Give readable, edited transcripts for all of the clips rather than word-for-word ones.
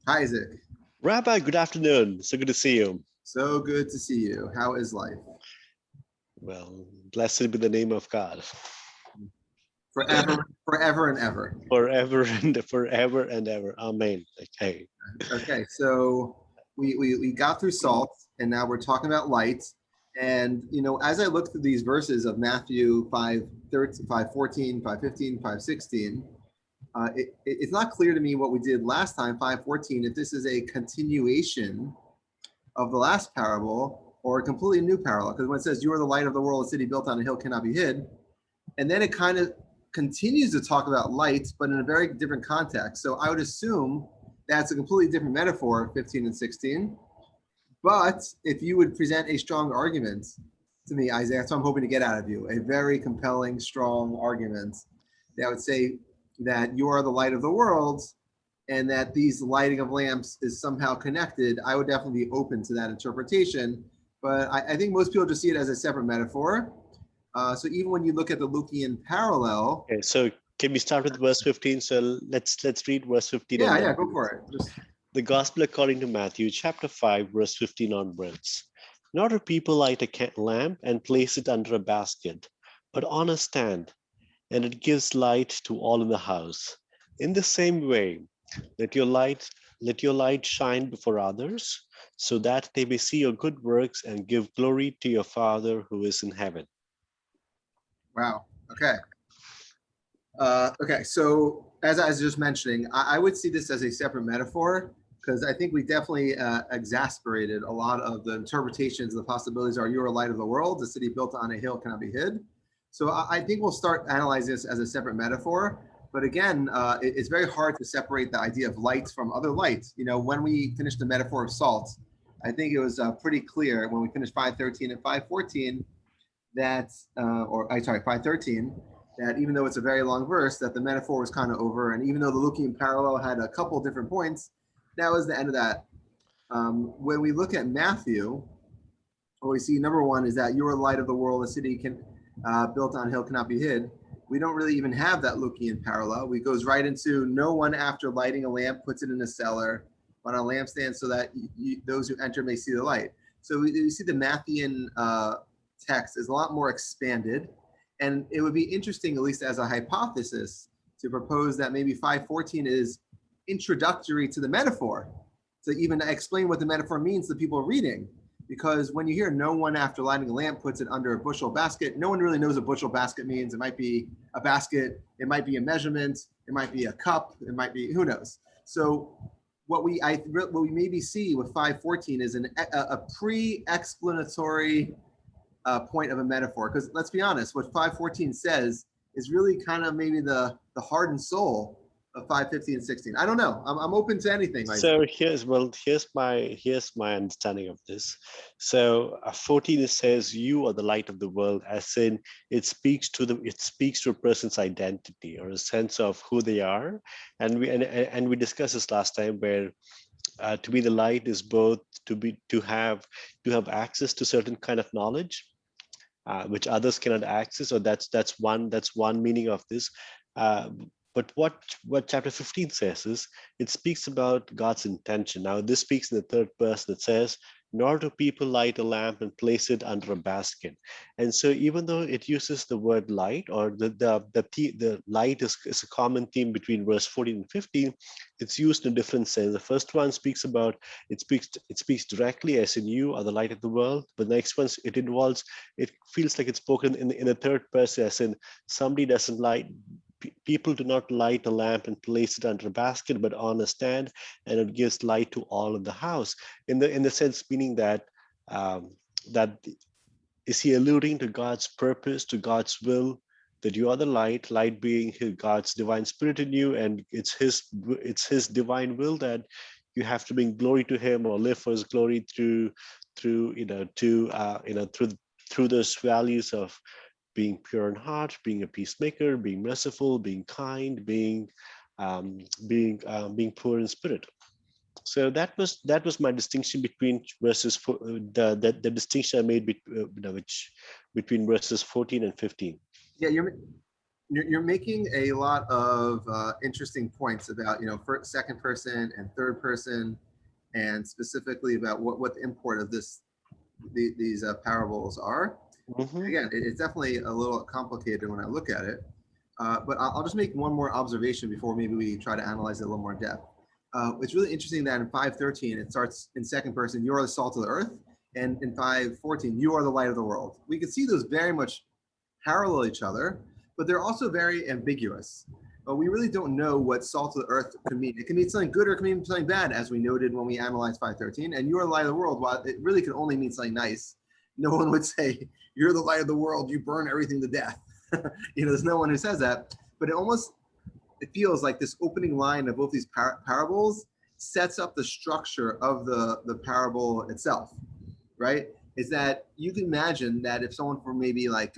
Hi, Isaac. Rabbi, good afternoon. So good to see you. So good to see you. How is life? Well, blessed be the name of God Forever, forever and ever. forever and forever and ever. Amen. Okay. Okay, so we got through salt, and now we're talking about light. And, as I look through these verses of Matthew 5:13, 5:14, 5:15, 5:16, it's not clear to me what we did last time, 5:14, if this is a continuation of the last parable or a completely new parable. Because when it says, "You are the light of the world, a city built on a hill cannot be hid," and then it kind of continues to talk about light, but in a very different context. So I would assume that's a completely different metaphor, 15 and 16. But if you would present a strong argument to me, Isaiah, that's what I'm hoping to get out of you, a very compelling, strong argument that would say that you are the light of the world and that these lighting of lamps is somehow connected, I would definitely be open to that interpretation. But I think most people just see it as a separate metaphor. So even when you look at the Lucian parallel, Okay. So can we start with verse 15? So let's read verse 15 and yeah, then go for it. Just the gospel according to Matthew chapter 5, verse 15 onwards. Nor do people light a lamp and place it under a basket, but on a stand, and it gives light to all in the house. In the same way, Let your light let your light shine before others, so that they may see your good works and give glory to your Father who is in heaven. wow. Okay. Okay. So as I was just mentioning, I would see this as a separate metaphor because I think we definitely exasperated a lot of the interpretations. The possibilities are: "You are a light of the world. The city built on a hill cannot be hid." So I think we'll start analyzing this as a separate metaphor. But again, it's very hard to separate the idea of light from other lights. When we finished the metaphor of salt, I think it was pretty clear when we finished 5:13 and 5:14 that, or I sorry, 5:13, that even though it's a very long verse, that the metaphor was kind of over. And even though the Lucian parallel had a couple different points, that was the end of that. When we look at Matthew, what we see number one is that you are the light of the world, a city built on a hill cannot be hid. We don't really even have that Lucian parallel. We goes right into no one after lighting a lamp puts it in a cellar, but on a lampstand so that those who enter may see the light. So we see the Matthean text is a lot more expanded, and it would be interesting, at least as a hypothesis, to propose that maybe 5:14 is introductory to the metaphor, to even explain what the metaphor means to people reading. Because when you hear no one after lighting a lamp puts it under a bushel basket, no one really knows what bushel basket means. It might be a basket, it might be a measurement, it might be a cup, it might be, who knows. So what we maybe see with 5:14 is a pre-explanatory point of a metaphor. Because let's be honest, what 5:14 says is really kind of maybe the heart and soul of 5:15 and 16. I don't know. I'm open to anything, Isaac. So here's my understanding of this. So 14 it says you are the light of the world, as in it speaks to a person's identity or a sense of who they are, and we discussed this last time where to be the light is both to have access to certain kind of knowledge which others cannot access. So that's one meaning of this. Uh, but what chapter 15 says is it speaks about God's intention. Now this speaks in the third person. It says, "Nor do people light a lamp and place it under a basket." And so even though it uses the word light, or the light is a common theme between verse 14 and 15, it's used in a different sense. The first one speaks about it speaks directly, as in you are the light of the world. But the next one, it feels like it's spoken in the third person, as in somebody doesn't light people do not light a lamp and place it under a basket, but on a stand, and it gives light to all in the house. In the sense, meaning that is he alluding to God's purpose, to God's will, that you are the light being God's divine spirit in you, and it's his divine will that you have to bring glory to him or live for his glory through through those values of being pure in heart, being a peacemaker, being merciful, being kind, being poor in spirit. So that was my distinction between verses the distinction I made which between verses 14 and 15. Yeah, you're making a lot of interesting points about, first, second person and third person, and specifically about what the import of these parables are. Mhm. Again, it's definitely a little complicated when I look at it. But I'll just make one more observation before maybe we try to analyze it a little more in depth. It's really interesting that in 5:13 it starts in second person, you are the salt of the earth, and in 5:14 you are the light of the world. We can see those very much parallel each other, but they're also very ambiguous. We really don't know what salt of the earth could mean. It can mean something good or it can mean something bad, as we noted when we analyzed 5:13. And you are the light of the world, while it really can only mean something nice. No one would say, you're the light of the world, you burn everything to death. There's no one who says that. But it feels like this opening line of both these parables sets up the structure of the parable itself, right? Is that you can imagine that if someone from maybe like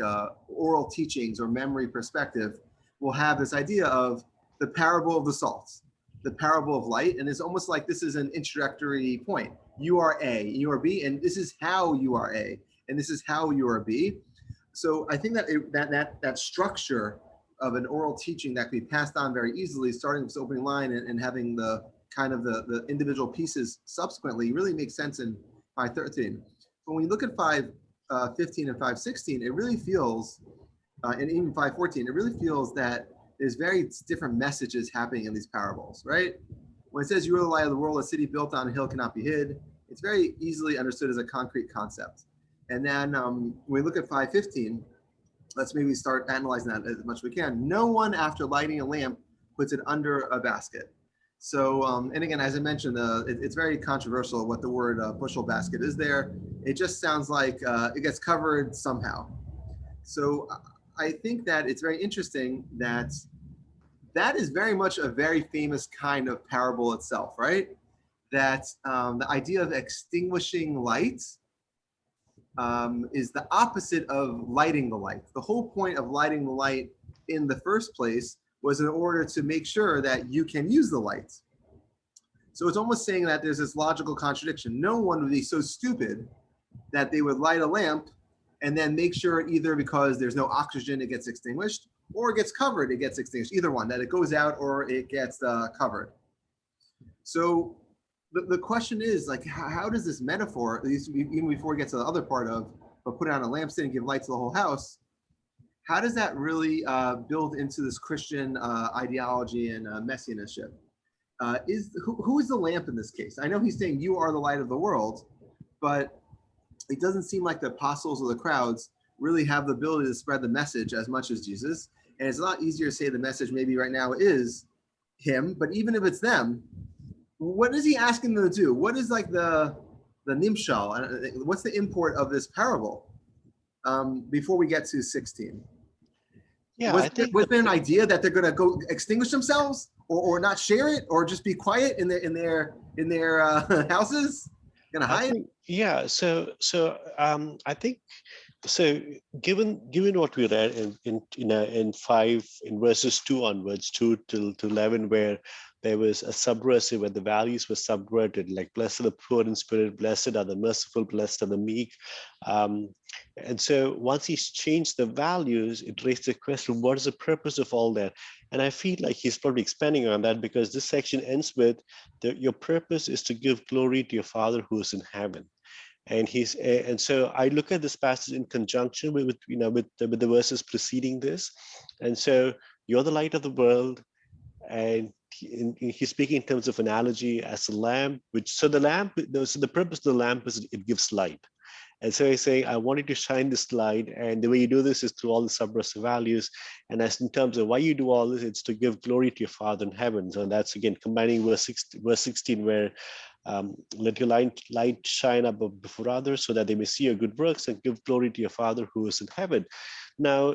oral teachings or memory perspective will have this idea of the parable of the salt, the parable of light, and it's almost like this is an introductory point. You are A, you are B, and this is how you are A, and this is how you are B. So I think that that structure of an oral teaching that can be passed on very easily, starting with this opening line and having the kind of the individual pieces subsequently, really makes sense in 5:13. When we look at 5:15 and 5:16, it really feels, and even 5:14, it really feels that there's very different messages happening in these parables, right? When it says you are the light of the world, a city built on a hill cannot be hid, it's very easily understood as a concrete concept. And then when we look at 5:15, let's maybe start analyzing that as much as we can. No one, after lighting a lamp, puts it under a basket. So, and again, as I mentioned, it's very controversial what the word bushel basket is there. It just sounds like it gets covered somehow. So I think that it's very interesting that that is very much a very famous kind of parable itself, right? That the idea of extinguishing light is the opposite of lighting the light. The whole point of lighting the light in the first place was in order to make sure that you can use the light. So it's almost saying that there's this logical contradiction. No one would be so stupid that they would light a lamp and then make sure either because there's no oxygen, it gets extinguished, or it gets covered, it gets extinguished. Either one, that it goes out or it gets covered. So the question is, like, how does this metaphor, at least even before we get to the other part of put on a lampstand and give light to the whole house, how does that really build into this Christian ideology and messianism? Who is the lamp in this case? I know he's saying you are the light of the world, but it doesn't seem like the apostles or the crowds really have the ability to spread the message as much as Jesus. And it's a lot easier to say the message maybe right now is him, but even if it's them, what is he asking them to do? What is like the nimshal? What's the import of this parable? Before we get to 16, Yeah, I think was there an idea that they're going to go extinguish themselves, or not share it, or just be quiet in their houses, gonna I hide? think yeah. I think so. Given what we read in five, in verses 2 onwards, 2 to 11, where there was a subversive, where the values were subverted, like blessed are the poor in spirit, blessed are the merciful, blessed are the meek. And so once he's changed the values, it raised the question, what is the purpose of all that? And I feel like he's probably expanding on that, because this section ends with your purpose is to give glory to your Father who is in heaven. And so I look at this passage in conjunction with the verses preceding this. And so you're the light of the world, and he's speaking in terms of analogy as a lamp, so the purpose of the lamp is it gives light. And so he's saying, I want you to shine this light, and the way you do this is through all the subversive values. And as in terms of why you do all this, it's to give glory to your Father in heaven. So that's again combining verse 16, where let your light shine up before others, so that they may see your good works and give glory to your Father who is in heaven. Now,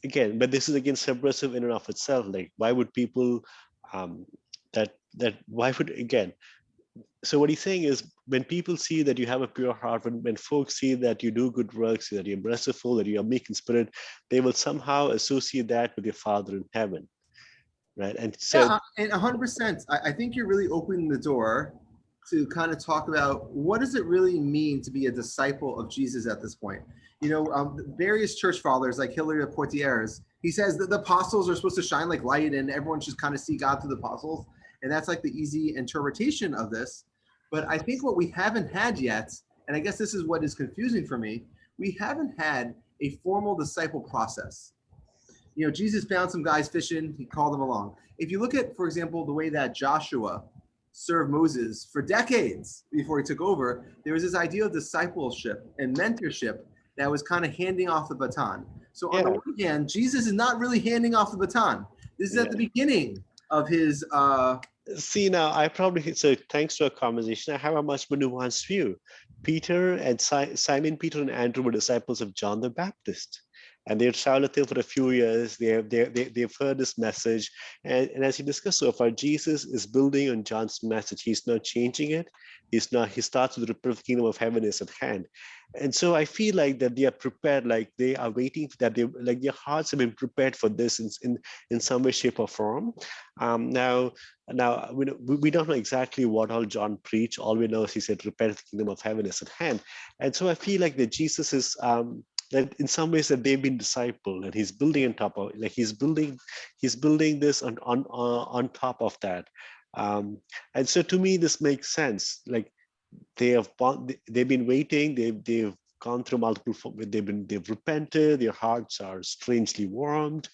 again, but this is again subversive in and of itself. Like, why would people why would, again, so what he's saying is, when people see that you have a pure heart, when folks see that you do good works, that you're merciful, that you are meek in spirit, they will somehow associate that with your Father in heaven, right? And so Yeah, and 100%. I think you're really opening the door to kind of talk about what does it really mean to be a disciple of Jesus at this point. Various church fathers like Hilary of Poitiers, he says that the apostles are supposed to shine like light and everyone should kind of see God through the apostles. And that's like the easy interpretation of this. But I think what we haven't had yet, and I guess this is what is confusing for me, we haven't had a formal disciple process. Jesus found some guys fishing, he called them along. If you look at, for example, the way that Joshua served Moses for decades before he took over, there was this idea of discipleship and mentorship that was kind of handing off the baton. So on the one hand, Jesus is not really handing off the baton. This is at the beginning of his See, now I probably, so thanks to our conversation, I have a much more nuanced view. Peter and Simon Peter and Andrew were disciples of John the Baptist, and they've traveled with him for a few years. They've heard this message, and as he discussed so far, Jesus is building on John's message. He's not changing it. He starts with the kingdom of heaven is at hand. And so I feel like that they are prepared, like they are waiting for that. They like their hearts have been prepared for this in some way, shape, or form. Now we don't know exactly what all John preached. All we know is he said, "Repent, the kingdom of heaven is at hand." And so I feel like that Jesus is that in some ways that they've been discipled, and he's building on top of, like he's building this on top of that. And so to me, this makes sense. Like they've been waiting. They've gone through multiple. They've repented. Their hearts are strangely warmed,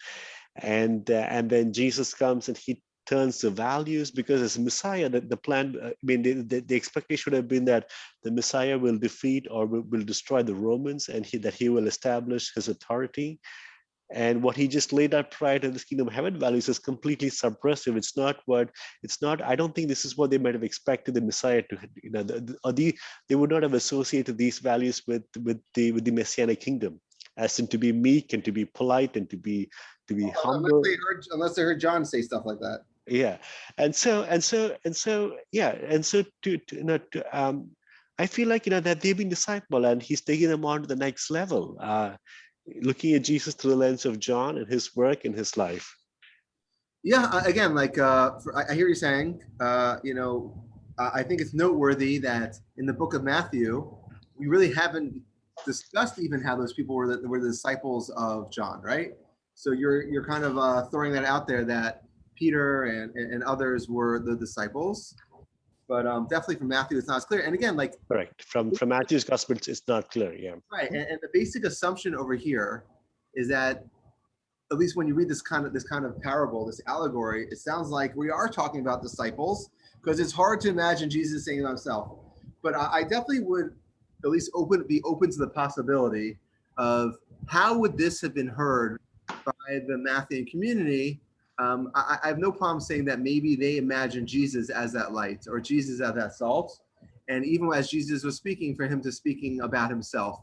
and then Jesus comes and he turns the values, because as Messiah, the plan. I mean, the expectation would have been that the Messiah will defeat or will destroy the Romans, and that he will establish his authority. And what he just laid out prior to this kingdom of heaven values is completely subversive. It's not. I don't think this is what they might have expected the Messiah to. They would not have associated these values with the Messianic kingdom, as in to be meek and to be polite and to be humble. Unless they heard John say stuff like that. Yeah, and so I feel like that they've been discipled, and he's taking them on to the next level. Looking at Jesus through the lens of John and his work and his life. Yeah, again, like I hear you saying, I think it's noteworthy that in the book of Matthew, we really haven't discussed even how those people were the disciples of John, right? So you're kind of throwing that out there that Peter and others were the disciples. But definitely from Matthew, it's not as clear. And again, like correct, from Matthew's gospel, it's not clear. Yeah, right. And the basic assumption over here is that, at least when you read this kind of parable, this allegory, it sounds like we are talking about disciples, because it's hard to imagine Jesus saying it himself. But I definitely would at least be open to the possibility of how would this have been heard by the Matthean community. I have no problem saying that maybe they imagined Jesus as that light or Jesus as that salt. And even as Jesus was speaking, for him to speaking about himself.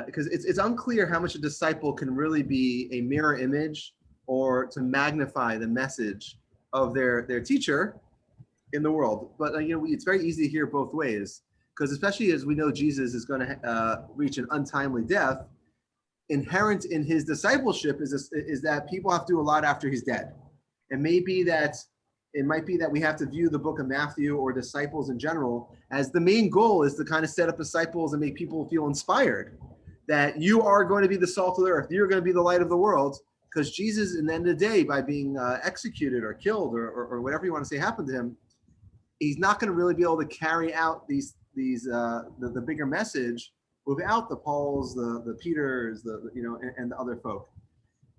Because it's unclear how much a disciple can really be a mirror image or to magnify the message of their teacher in the world. But it's very easy to hear both ways, because especially as we know Jesus is going to reach an untimely death, inherent in his discipleship is that people have to do a lot after he's dead. And it might be that we have to view the book of Matthew or disciples in general as the main goal is to kind of set up disciples and make people feel inspired that you are going to be the salt of the earth. You're going to be the light of the world, because Jesus, in the end of the day, by being executed or killed or whatever you want to say happened to him, he's not going to really be able to carry out the bigger message without the Pauls, the Peters, and the other folk.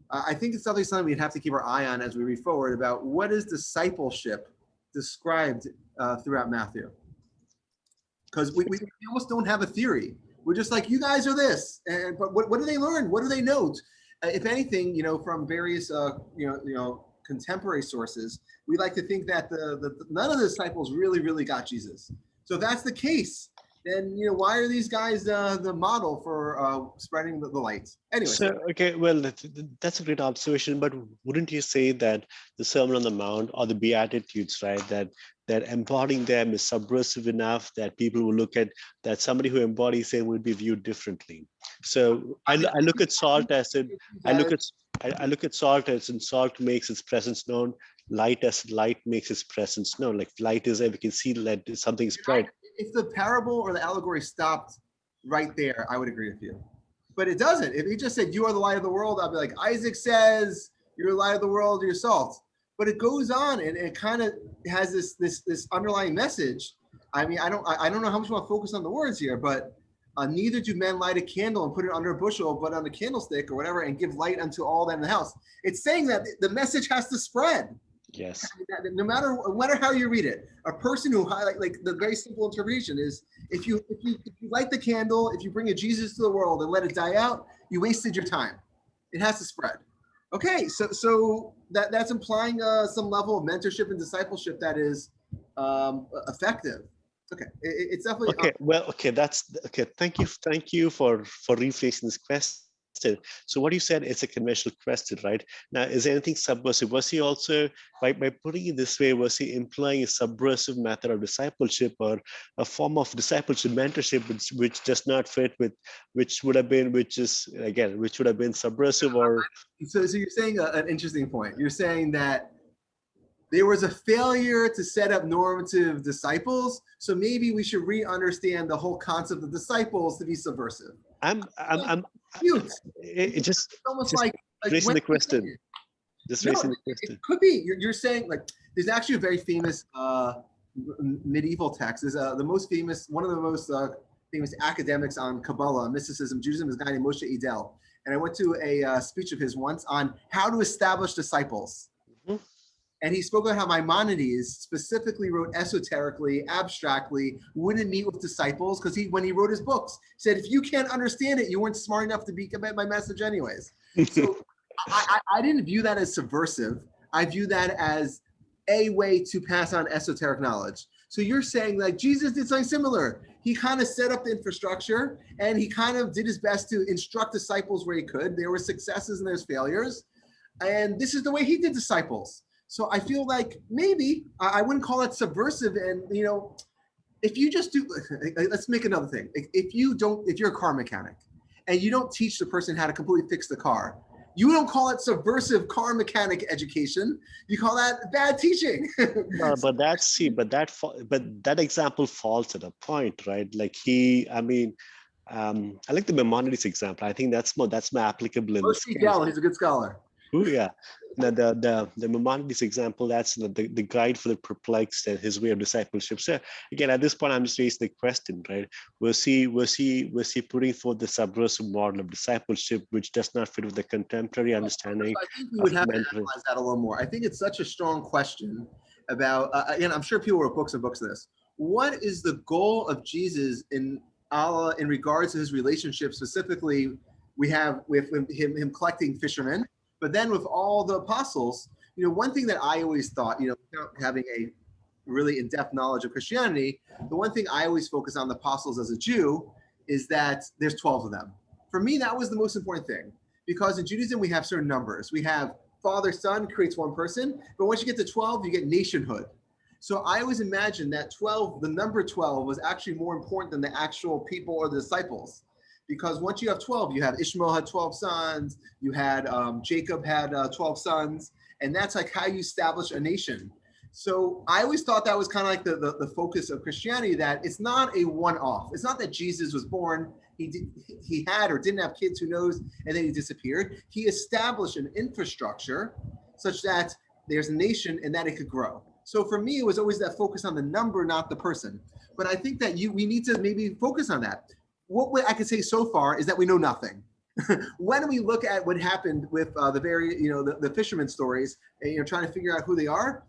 I think it's definitely something we'd have to keep our eye on as we read forward about what is discipleship described throughout Matthew. Because we almost don't have a theory. We're just like, you guys are this, but what do they learn? What do they know? If anything, from various contemporary sources, we like to think that none of the disciples really got Jesus. So if that's the case, then why are these guys the model for spreading the light? Anyway. So okay, well, that's a great observation. But wouldn't you say that the Sermon on the Mount or the Beatitudes, right, that embodying them is subversive enough that people will look at that somebody who embodies them would be viewed differently? So I look at salt as I look at salt as, and salt makes its presence known. light as light makes its presence known. Like light is there, we can see that something is bright. If the parable or the allegory stopped right there, I would agree with you. But it doesn't. If he just said, you are the light of the world, I'd be like, Isaac says, you're the light of the world, you're salt. But it goes on and it kind of has this underlying message. I mean, I don't know how much you want to focus on the words here, but neither do men light a candle and put it under a bushel, but on a candlestick or whatever, and give light unto all that in the house. It's saying that the message has to spread. Yes. No matter how you read it, a person who like the very simple interpretation is if you light the candle, if you bring a Jesus to the world and let it die out, you wasted your time. It has to spread. Okay, so that's implying some level of mentorship and discipleship that is effective. Okay, it's definitely okay. Well, okay, that's okay. Thank you for rephrasing this question. So what you said, it's a conventional question, right? Now, is there anything subversive? Was he also, by putting it this way, was he implying a subversive method of discipleship or a form of discipleship mentorship which does not fit with, which would have been subversive or? So you're saying an interesting point. You're saying that there was a failure to set up normative disciples, so maybe we should re-understand the whole concept of disciples to be subversive. I'm cute. It just almost just like raising the question. Just raising the question. It could be. You're saying like there's actually a very famous medieval text. Is one of the most famous academics on Kabbalah, mysticism, Judaism is a guy named Moshe Idel. And I went to a speech of his once on how to establish disciples. Mm-hmm. And he spoke about how Maimonides specifically wrote esoterically, abstractly, wouldn't meet with disciples because when he wrote his books, said, if you can't understand it, you weren't smart enough to get my message anyways. So I didn't view that as subversive. I view that as a way to pass on esoteric knowledge. So you're saying like Jesus did something similar. He kind of set up the infrastructure and he kind of did his best to instruct disciples where he could. There were successes and there's failures. And this is the way he did disciples. So I feel like maybe I wouldn't call it subversive. And, you know, if you just do, let's make another thing. If you're a car mechanic and you don't teach the person how to completely fix the car, you don't call it subversive car mechanic education. You call that bad teaching. No, but that example falls at a point, right? Like I like the Maimonides example. I think that's more applicable in this case. He's a good scholar. Oh yeah. Now the Maimonides example, that's the guide for the perplexed and his way of discipleship. So again, at this point, I'm just raising the question, right? Was he putting forth the subversive model of discipleship, which does not fit with the contemporary understanding? I think we would have to analyze that a little more. I think it's such a strong question about, again, I'm sure people wrote books and books of this. What is the goal of Jesus in regards to his relationship? Specifically, we have with him collecting fishermen. But then with all the apostles, you know, one thing that I always thought, you know, without having a really in-depth knowledge of Christianity, the one thing I always focus on the apostles as a Jew is that there's 12 of them. For me, that was the most important thing because in Judaism, we have certain numbers. We have Father, Son creates one person, but once you get to 12, you get nationhood. So I always imagined that the number 12 was actually more important than the actual people or the disciples. Because once you have 12, you have Ishmael had 12 sons, you had Jacob had 12 sons, and that's like how you establish a nation. So I always thought that was kind of like the focus of Christianity, that it's not a one-off. It's not that Jesus was born, he had or didn't have kids, who knows, and then he disappeared. He established an infrastructure such that there's a nation and that it could grow. So for me, it was always that focus on the number, not the person. But I think that we need to maybe focus on that. What I can say so far is that we know nothing. When we look at what happened with the fisherman stories and trying to figure out who they are,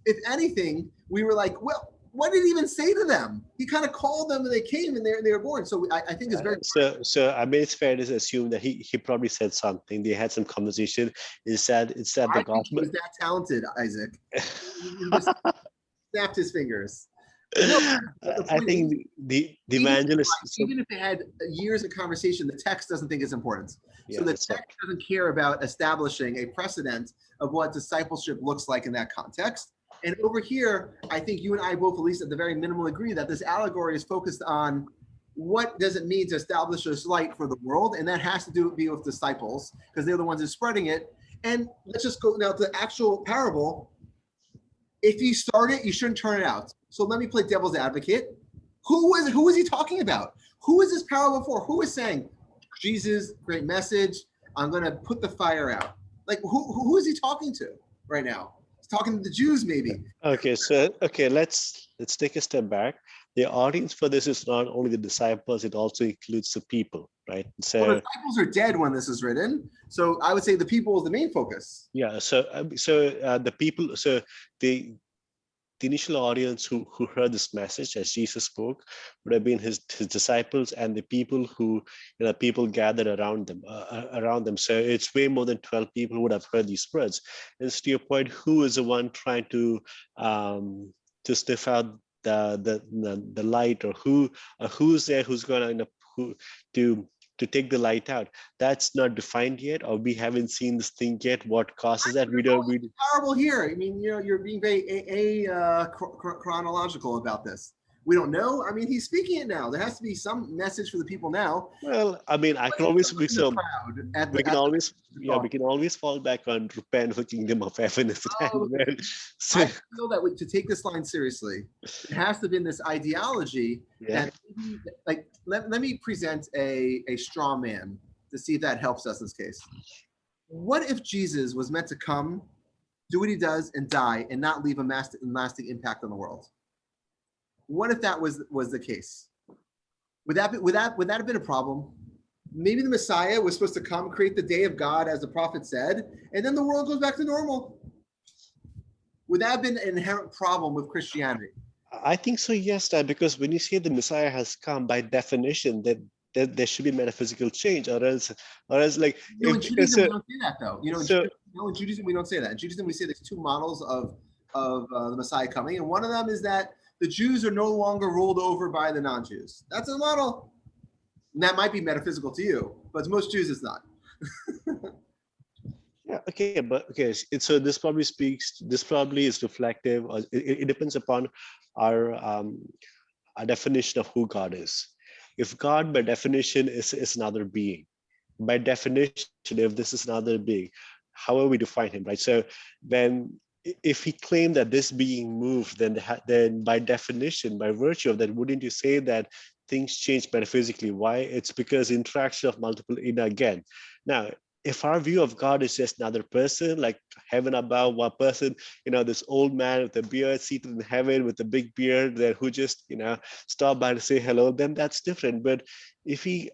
if anything, we were like, well, what did he even say to them? He kind of called them and they came and they were born. So I think it's very so I mean, it's fair to assume that he probably said something. They had some conversation. It said the gospel. He was that talented, Isaac. He just snapped his fingers. No, I think the evangelist, even if they had years of conversation, the text doesn't think it's important. Yeah, so the text doesn't care about establishing a precedent of what discipleship looks like in that context. And over here, I think you and I both, at least at the very minimum, agree that this allegory is focused on what does it mean to establish this light for the world, and that has to be with disciples because they're the ones who are spreading it. And let's just go now to the actual parable. If you start it, you shouldn't turn it out. So let me play devil's advocate. Who is he talking about? Who is this parable for? Who is saying, Jesus, great message, I'm going to put the fire out? Like, who is he talking to right now? He's talking to the Jews, maybe. Okay, so let's take a step back. The audience for this is not only the disciples, it also includes the people, right? Well, the So disciples are dead when this is written. So I would say the people is the main focus. yeah, the people, so the initial audience who heard this message as Jesus spoke would have been his disciples and the people who, people gathered around them. So it's way more than 12 people who would have heard these words. And to your point, who is the one trying to sniff out the light, or who's there who's going to take the light out? That's not defined yet, or we haven't seen this thing yet. What causes that? We don't. Parable here. I mean, you're being very chronological about this. We don't know. I mean, he's speaking it now. There has to be some message for the people now. Well, I mean, I can always we can always fall back on repent, for kingdom of heaven is at hand. So, I feel that to take this line seriously, it has to be in this ideology that maybe, like, let me present a straw man to see if that helps us in this case. What if Jesus was meant to come, do what he does, and die, and not leave a lasting impact on the world? What if that was the case? Would that have been a problem? Maybe the Messiah was supposed to come, create the day of God, as the prophet said, and then the world goes back to normal. Would that have been an inherent problem with Christianity? I think so, yes, Dad, because when you say the Messiah has come, by definition, that there should be metaphysical change, or else like. In Judaism, we don't say that, though. In Judaism, we don't say that. In Judaism, we say there's two models of the Messiah coming, and one of them is that the Jews are no longer ruled over by the non-Jews. That's a model. And that might be metaphysical to you, but to most Jews, it's not. Yeah. Okay. But okay. So this probably is reflective. Or it depends upon our definition of who God is. If God, by definition, is another being, by definition, if this is another being, however we define him, right? So then, if he claimed that this being moved, then by definition, by virtue of that, wouldn't you say that things change metaphysically? Why? It's because interaction of multiple again. Now, if our view of God is just another person, like heaven above, one person, this old man with a beard seated in heaven with a big beard there who just, stopped by to say hello, then that's different. But if he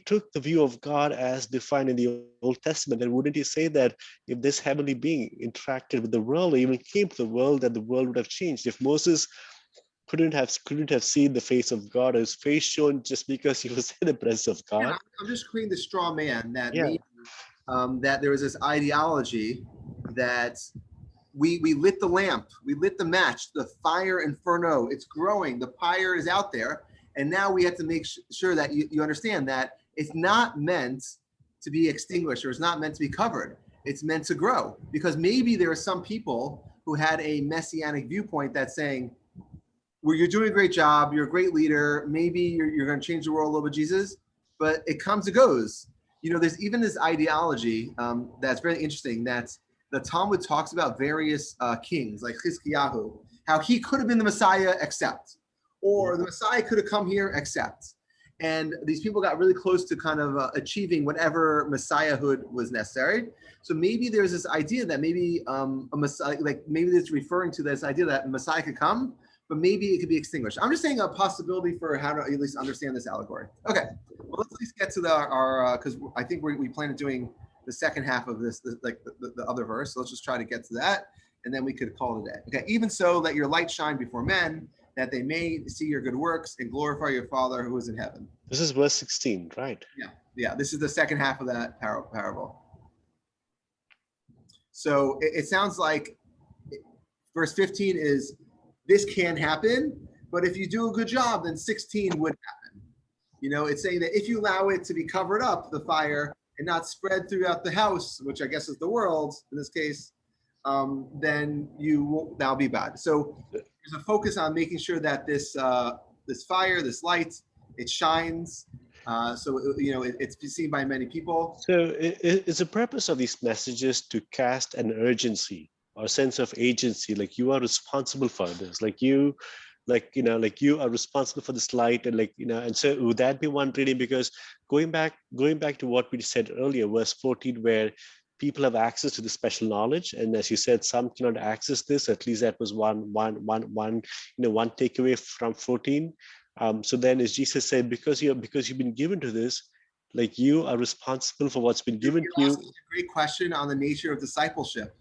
took the view of God as defined in the Old Testament, then wouldn't he say that if this heavenly being interacted with the world, or even came to the world, that the world would have changed? If Moses couldn't have seen the face of God, or his face shown just because he was in the presence of God. Yeah, I'm just creating the straw man that maybe that there was this ideology that we lit the lamp, we lit the match, the fire inferno, it's growing, the fire is out there, and now we have to make sure that you understand that it's not meant to be extinguished, or it's not meant to be covered. It's meant to grow, because maybe there are some people who had a messianic viewpoint that's saying, well, you're doing a great job, you're a great leader, maybe you're going to change the world a little bit, Jesus, but it comes and goes. There's even this ideology that's very interesting, that the Talmud talks about various kings, like Chizkiyahu, how he could have been the Messiah, except, or the Messiah could have come here, except. And these people got really close to kind of achieving whatever Messiahhood was necessary. So maybe there's this idea that maybe a Messiah, like maybe it's referring to this idea that Messiah could come, but maybe it could be extinguished. I'm just saying a possibility for how to at least understand this allegory. Okay, well, let's at least get to our because I think we plan on doing the second half of this, like the other verse. So let's just try to get to that, and then we could call it a day. Okay, even so, let your light shine before men, that they may see your good works and glorify your Father who is in heaven. This is verse 16, right? Yeah. This is the second half of that parable. So it sounds like verse 15 is, this can happen, but if you do a good job, then 16 would happen. It's saying that if you allow it to be covered up, the fire, and not spread throughout the house, which I guess is the world in this case, then that'll be bad. So there's a focus on making sure that this fire, this light, it shines. So it's seen by many people. So is the purpose of these messages to cast an urgency or sense of agency, like you are responsible for this, like you, like you are responsible for this light, and and so would that be one reading? Because going back to what we said earlier, verse 14, where people have access to the special knowledge, and as you said, some cannot access this. At least that was one takeaway from 14. So then, as Jesus said, because you've been given to this, like you are responsible for what's been given to You're you. asking a great question on the nature of discipleship.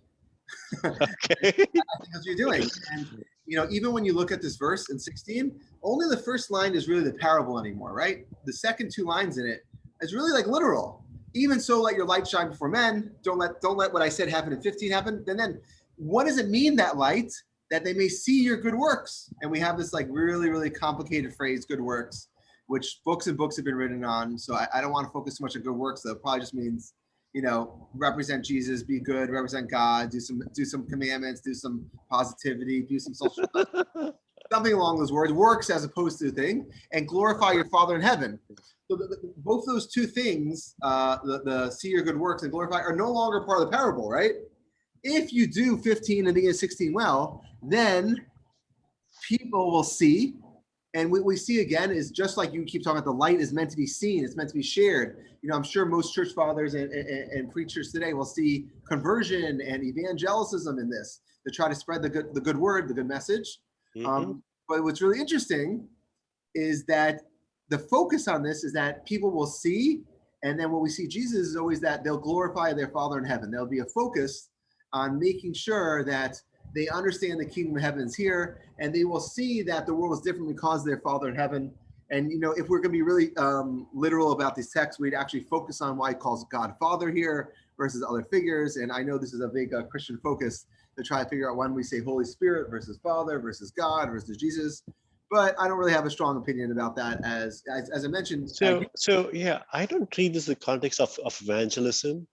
Okay. I think that's what you're doing. And even when you look at this verse in 16, only the first line is really the parable anymore, right? The second two lines in it is really like literal. Even so, let your light shine before men. Don't let what I said happen in 15 happen. And then what does it mean, that light? That they may see your good works. And we have this like really, really complicated phrase, good works, which books and books have been written on. So I don't want to focus too much on good works, though. It probably just means, represent Jesus, be good, represent God, do some commandments, do some positivity, do some social something along those works as opposed to the thing, and glorify your Father in heaven. So both those two things, the see your good works and glorify, are no longer part of the parable, right? If you do 15 and begin 16 well, then people will see. And what we see again is just like you keep talking about, the light is meant to be seen, it's meant to be shared. I'm sure most church fathers and preachers today will see conversion and evangelicism in this to try to spread the good word, the good message. Mm-hmm. But what's really interesting is that the focus on this is that people will see, and then what we see Jesus is always that they'll glorify their Father in heaven. There'll be a focus on making sure that they understand the kingdom of heaven is here, and they will see that the world is different because of their Father in heaven. And if we're going to be really literal about these texts, we'd actually focus on why he calls God Father here versus other figures. And I know this is a big Christian focus to try to figure out when we say Holy Spirit versus Father versus God versus Jesus. But I don't really have a strong opinion about that. As I mentioned, So yeah, I don't treat this in the context of evangelism,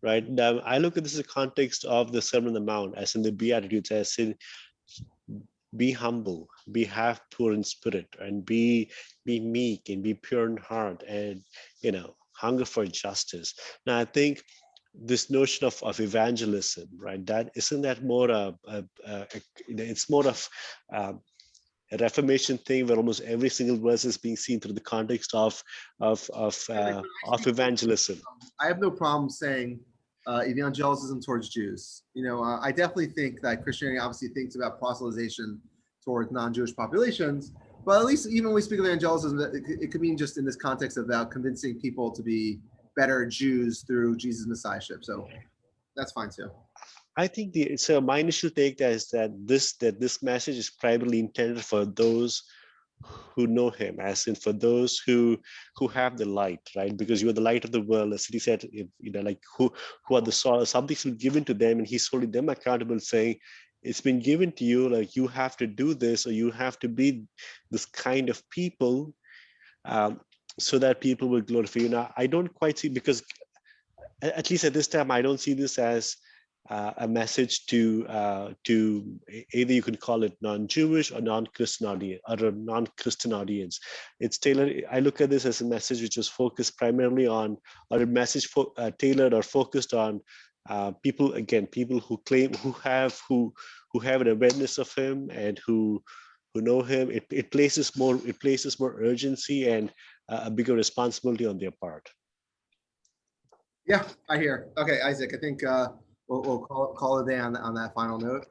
right? Now, I look at this in the context of the Sermon on the Mount, as in the Beatitudes, as in be humble, be half poor in spirit, and be meek and be pure in heart, and hunger for justice. Now, I think this notion of evangelism, right? That isn't that more it's more of a Reformation thing, where almost every single verse is being seen through the context of evangelism. I have no problem saying evangelism towards Jews. I definitely think that Christianity obviously thinks about proselytization towards non-Jewish populations, but at least even when we speak of evangelism, it could mean just in this context about convincing people to be better Jews through Jesus' messiahship. So that's fine too. I think so my initial take is that this message is primarily intended for those who know him, as in for those who have the light, right? Because you are the light of the world, as he said, like who are the source. Something's been given to them, and he's holding them accountable, saying it's been given to you, like you have to do this, or you have to be this kind of people, so that people will glorify you. Now, I don't quite see, because at least at this time, I don't see this as a message to either you could call it non-Jewish or non-Christian audience, or a non-Christian audience. It's tailored. I look at this as a message which is focused primarily on, or a message tailored or focused on people who claim, who have an awareness of him, and who know him. It places more urgency and a bigger responsibility on their part. Yeah, I hear. Okay, Isaac, I think we'll call it a day on that final note.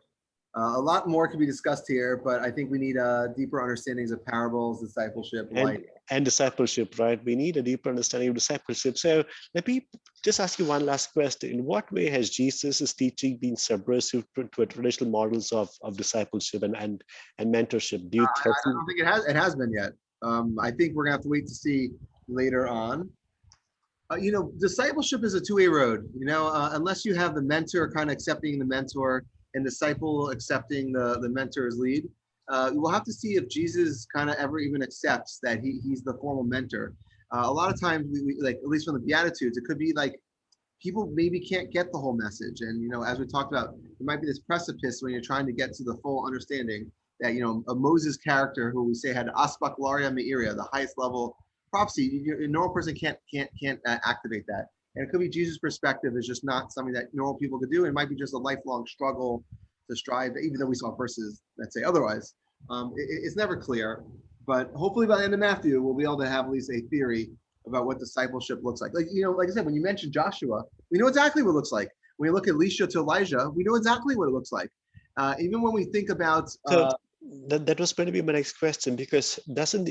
A lot more can be discussed here, but I think we need deeper understandings of parables, discipleship, life. And discipleship, right? We need a deeper understanding of discipleship. So let me just ask you one last question. In what way has Jesus' teaching been subversive to traditional models of discipleship and mentorship? Do you I don't think it has been yet. I think we're gonna have to wait to see later on. Discipleship is a two-way road. Unless you have the mentor kind of accepting the mentor and disciple accepting the mentor's lead, we'll have to see if Jesus kind of ever even accepts that he's the formal mentor. A lot of times, we like, at least from the Beatitudes, it could be like people maybe can't get the whole message. And as we talked about, there might be this precipice when you're trying to get to the full understanding that a Moses character who we say had aspect laria meiria, the highest level prophecy. A normal person can't activate that. And it could be Jesus' perspective is just not something that normal people could do. It might be just a lifelong struggle to strive, even though we saw verses that say otherwise. It's never clear, but hopefully by the end of Matthew, we'll be able to have at least a theory about what discipleship looks like. Like I said, when you mentioned Joshua, we know exactly what it looks like. When we look at Elisha to Elijah, we know exactly what it looks like. Even when we think about So that was going to be my next question, because doesn't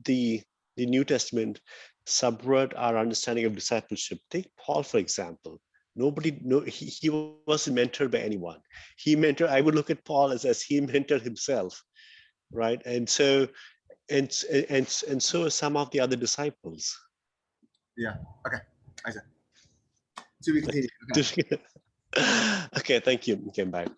the New Testament subvert our understanding of discipleship? Take Paul, for example. He wasn't mentored by anyone. I would look at Paul as he mentored himself, right? And so so are some of the other disciples. yeah, okay, I said. To be continued. Okay. Okay, thank you. Came back.